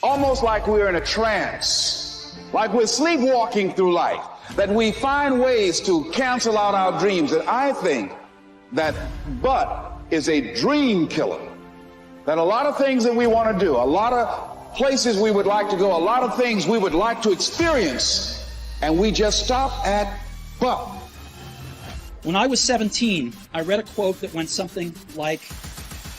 almost like we're in a trance, like we're sleepwalking through life, that we find ways to cancel out our dreams. And I think that but is a dream killer. That a lot of things that we want to do, a lot of places we would like to go, a lot of things we would like to experience, and we just stop at but. When I was 17, I read a quote that went something like,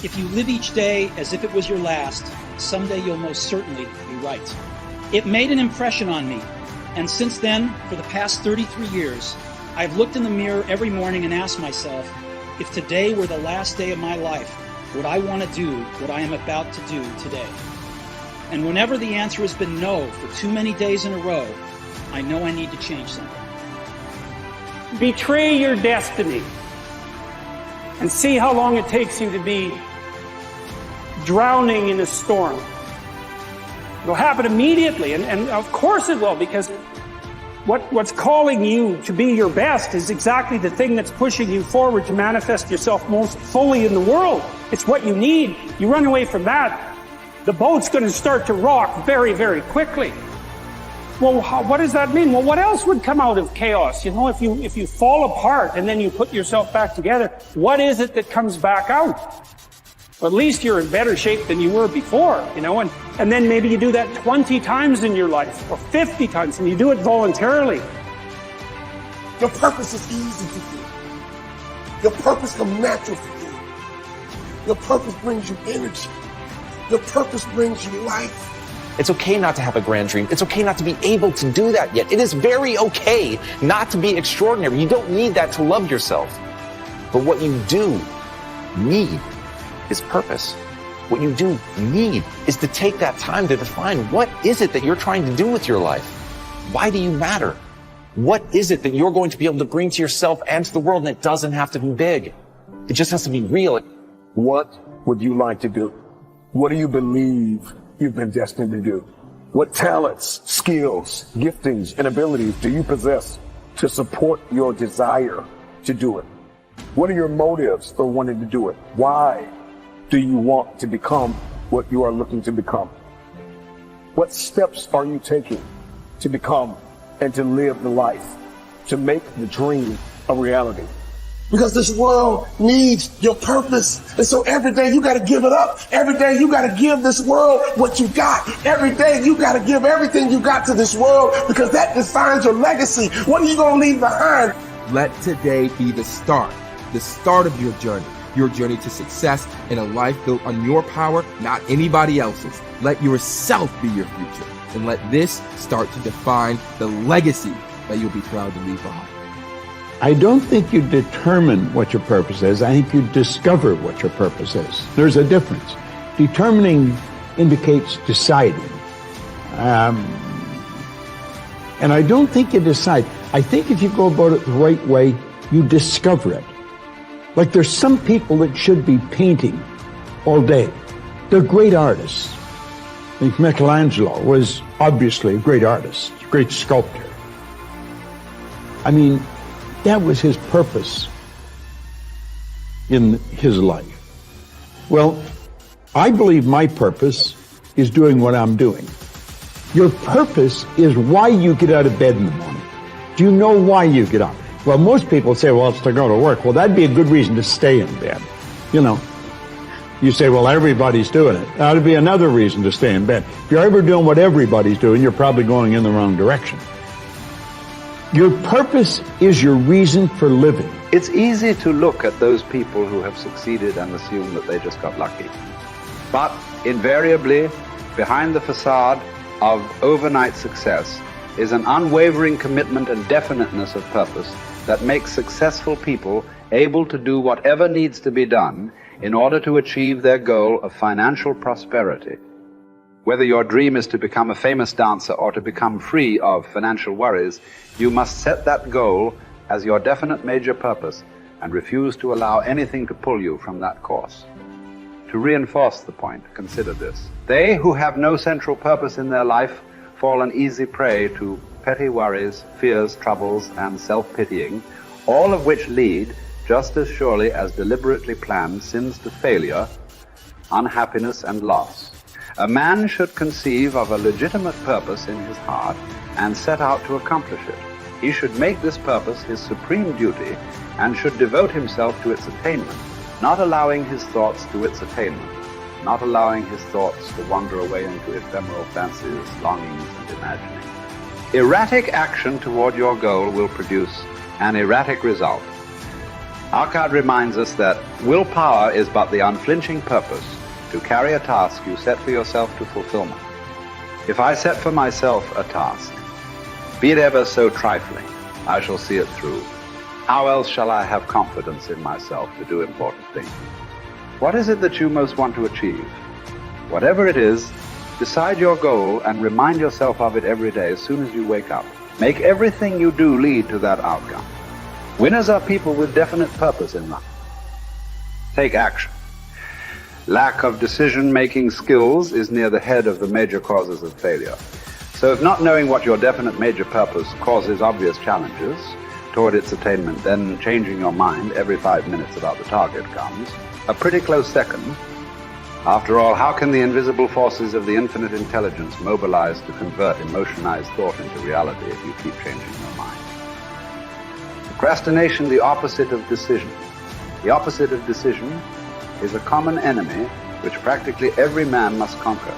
"If you live each day as if it was your last, someday you'll most certainly be right." It made an impression on me, and since then, for the past 33 years, I've looked in the mirror every morning and asked myself, if today were the last day of my life, would I want to do what I am about to do today? And whenever the answer has been no for too many days in a row, I know I need to change something. Betray your destiny and see how long it takes you to be drowning in a storm. It'll happen immediately, and of course it will, because what's calling you to be your best is exactly the thing that's pushing you forward to manifest yourself most fully in the world. It's what you need. You run away from that, the boat's going to start to rock very, very quickly. Well, what does that mean? Well, what else would come out of chaos? You know, if you fall apart and then you put yourself back together, what is it that comes back out? Well, at least you're in better shape than you were before, you know, and then maybe you do that 20 times in your life, or 50 times, and you do it voluntarily. Your purpose is easy to do. Your purpose comes natural for you. Your purpose brings you energy. Your purpose brings you life. It's okay not to have a grand dream. It's okay not to be able to do that yet. It is very okay not to be extraordinary. You don't need that to love yourself. But what you do need is purpose. What you do need is to take that time to define what is it that you're trying to do with your life? Why do you matter? What is it that you're going to be able to bring to yourself and to the world? And it doesn't have to be big. It just has to be real. What would you like to do? What do you believe you've been destined to do? What talents, skills, giftings, and abilities do you possess to support your desire to do it? What are your motives for wanting to do it? Why do you want to become what you are looking to become? What steps are you taking to become and to live the life, to make the dream a reality? Because this world needs your purpose. And so every day you got to give it up. Every day you got to give this world what you got. Every day you got to give everything you got to this world, because that defines your legacy. What are you going to leave behind? Let today be the start of your journey to success in a life built on your power, not anybody else's. Let yourself be your future, and let this start to define the legacy that you'll be proud to leave behind. I don't think you determine what your purpose is. I think you discover what your purpose is. There's a difference. Determining indicates deciding. And I don't think you decide. I think if you go about it the right way, you discover it. Like there's some people that should be painting all day. They're great artists. I think Michelangelo was obviously a great artist, a great sculptor. I mean, that was his purpose in his life. Well, I believe my purpose is doing what I'm doing. Your purpose is why you get out of bed in the morning. Do you know why you get up? Well, most people say, well, it's to go to work. Well, that'd be a good reason to stay in bed. You know, you say, well, everybody's doing it. That'd be another reason to stay in bed. If you're ever doing what everybody's doing, you're probably going in the wrong direction. Your purpose is your reason for living. It's easy to look at those people who have succeeded and assume that they just got lucky. But invariably, behind the facade of overnight success is an unwavering commitment and definiteness of purpose that makes successful people able to do whatever needs to be done in order to achieve their goal of financial prosperity. Whether your dream is to become a famous dancer or to become free of financial worries, you must set that goal as your definite major purpose and refuse to allow anything to pull you from that course. To reinforce the point, consider this. They who have no central purpose in their life fall an easy prey to petty worries, fears, troubles, and self-pitying, all of which lead, just as surely as deliberately planned sins, to failure, unhappiness, and loss. A man should conceive of a legitimate purpose in his heart and set out to accomplish it. He should make this purpose his supreme duty and should devote himself to its attainment, not allowing his thoughts to its attainment, not allowing his thoughts to wander away into ephemeral fancies, longings, and imaginings. Erratic action toward your goal will produce an erratic result. Our card reminds us that willpower is but the unflinching purpose to carry a task you set for yourself to fulfillment. If I set for myself a task, be it ever so trifling, I shall see it through. How else shall I have confidence in myself to do important things? What is it that you most want to achieve? Whatever it is, decide your goal and remind yourself of it every day as soon as you wake up. Make everything you do lead to that outcome. Winners are people with definite purpose in life. Take action. Lack of decision-making skills is near the head of the major causes of failure. So if not knowing what your definite major purpose causes obvious challenges toward its attainment, then changing your mind every 5 minutes about the target comes a pretty close second. After all, how can the invisible forces of the infinite intelligence mobilize to convert emotionized thought into reality if you keep changing your mind? Procrastination, the opposite of decision. The opposite of decision is a common enemy which practically every man must conquer.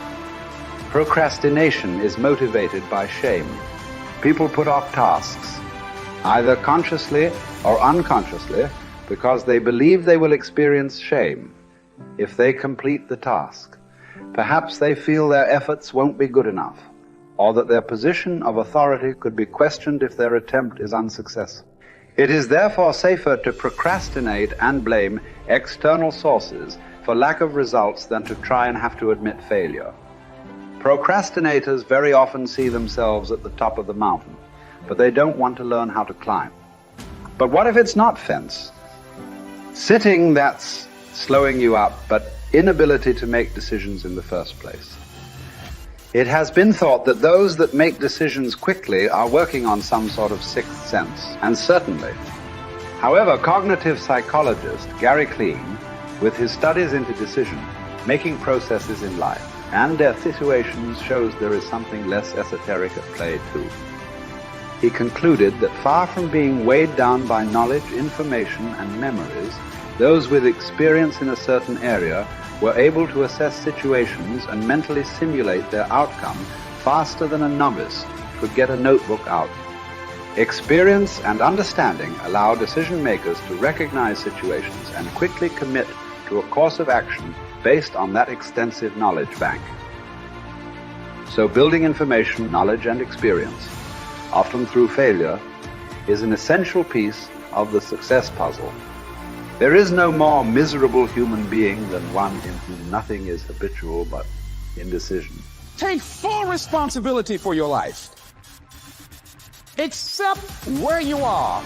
Procrastination is motivated by shame. People put off tasks, either consciously or unconsciously, because they believe they will experience shame if they complete the task. Perhaps they feel their efforts won't be good enough, or that their position of authority could be questioned if their attempt is unsuccessful. It is therefore safer to procrastinate and blame external sources for lack of results than to try and have to admit failure. Procrastinators very often see themselves at the top of the mountain, but they don't want to learn how to climb. But what if it's not fence? Sitting, that's slowing you up, but inability to make decisions in the first place. It has been thought that those that make decisions quickly are working on some sort of sixth sense, and certainly. However, cognitive psychologist Gary Klein, with his studies into decision-making processes in life and death situations, shows there is something less esoteric at play too. He concluded that far from being weighed down by knowledge, information, and memories, those with experience in a certain area were able to assess situations and mentally simulate their outcome faster than a novice could get a notebook out. Experience and understanding allow decision makers to recognize situations and quickly commit to a course of action based on that extensive knowledge bank. So building information, knowledge, and experience, often through failure, is an essential piece of the success puzzle. There is no more miserable human being than one in whom nothing is habitual but indecision. Take full responsibility for your life. Accept where you are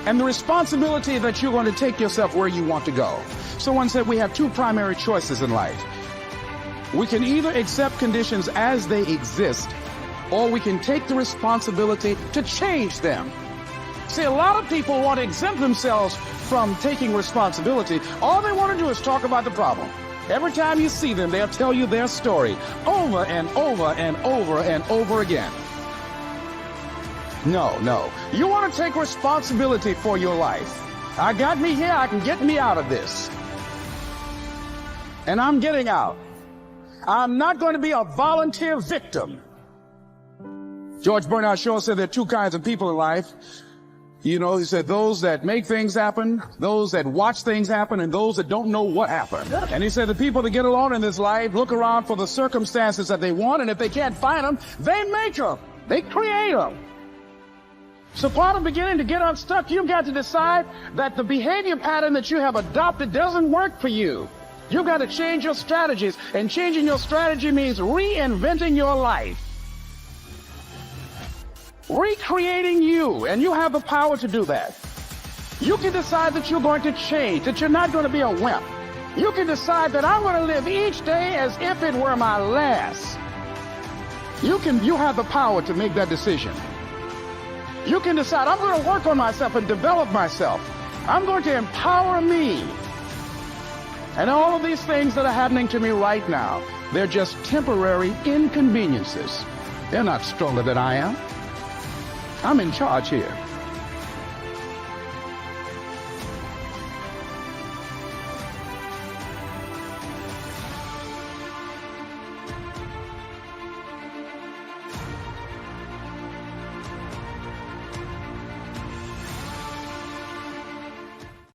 and the responsibility that you're going to take yourself where you want to go. Someone said we have two primary choices in life. We can either accept conditions as they exist, or we can take the responsibility to change them. See, a lot of people want to exempt themselves from taking responsibility. All they want to do is talk about the problem. Every time you see them, they'll tell you their story over and over and over and over again. No. You want to take responsibility for your life. I got me here, I can get me out of this. And I'm getting out. I'm not going to be a volunteer victim. George Bernard Shaw said there are two kinds of people in life. You know, he said those that make things happen, those that watch things happen, and those that don't know what happened. And he said the people that get along in this life look around for the circumstances that they want, and if they can't find them, they make them. They create them. So part of beginning to get unstuck, you've got to decide that the behavior pattern that you have adopted doesn't work for you. You've got to change your strategies, and changing your strategy means reinventing your life. Recreating you, and you have the power to do that. You can decide that you're going to change, that you're not going to be a wimp. You can decide that I'm going to live each day as if it were my last. You have the power to make that decision. You can decide I'm going to work on myself and develop myself. I'm going to empower me. And all of these things that are happening to me right now, they're just temporary inconveniences. They're not stronger than I am. I'm in charge here.